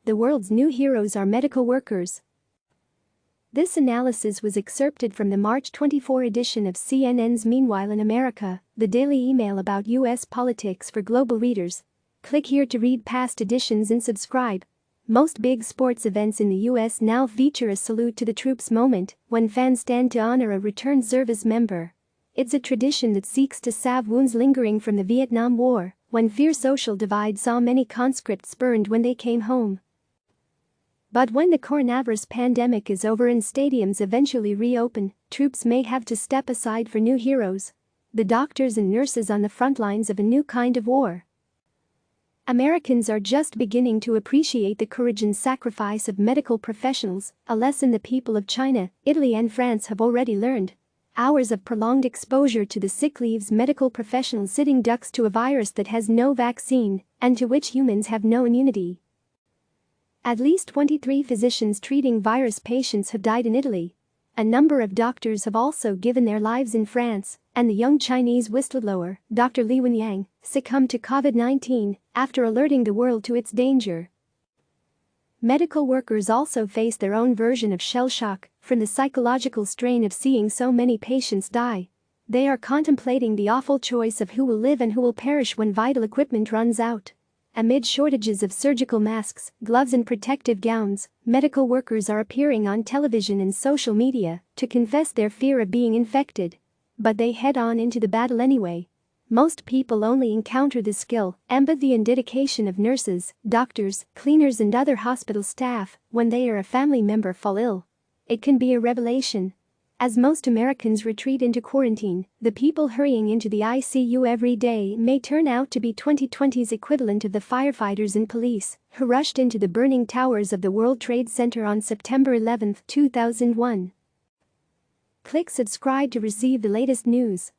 the world's new heroes are medical workers. This analysis was excerpted from the March 24 edition of CNN's Meanwhile in America, the daily email about U.S. politics for global readers. Click here to read past editions and subscribe. Most big sports events in the U.S. now feature a salute to the troops moment when fans stand to honor a returned service member. It's a tradition that seeks to salve wounds lingering from the Vietnam War, when fierce social divide saw many conscripts spurned when they came home. But when the coronavirus pandemic is over and stadiums eventually reopen, troops may have to step aside for new heroes. The doctors and nurses on the front lines of a new kind of war. Americans are just beginning to appreciate the courage and sacrifice of medical professionals, a lesson the people of China, Italy and France have already learned. Hours of prolonged exposure to the sick leaves medical professionals sitting ducks to a virus that has no vaccine and to which humans have no immunity. At least 23 physicians treating virus patients have died in Italy. A number of doctors have also given their lives in France, and the young Chinese whistleblower, Dr. Wenliang, succumbed to COVID-19 after alerting the world to its danger. Medical workers also face their own version of shell shock from the psychological strain of seeing so many patients die. They are contemplating the awful choice of who will live and who will perish when vital equipment runs out. Amid shortages of surgical masks, gloves and protective gowns, medical workers are appearing on television and social media to confess their fear of being infected. But they head on into the battle anyway. Most people only encounter the skill, empathy and dedication of nurses, doctors, cleaners and other hospital staff when they or a family member fall ill. It can be a revelation. As most Americans retreat into quarantine, the people hurrying into the ICU every day may turn out to be 2020's equivalent of the firefighters and police who rushed into the burning towers of the World Trade Center on September 11, 2001. Click subscribe to receive the latest news.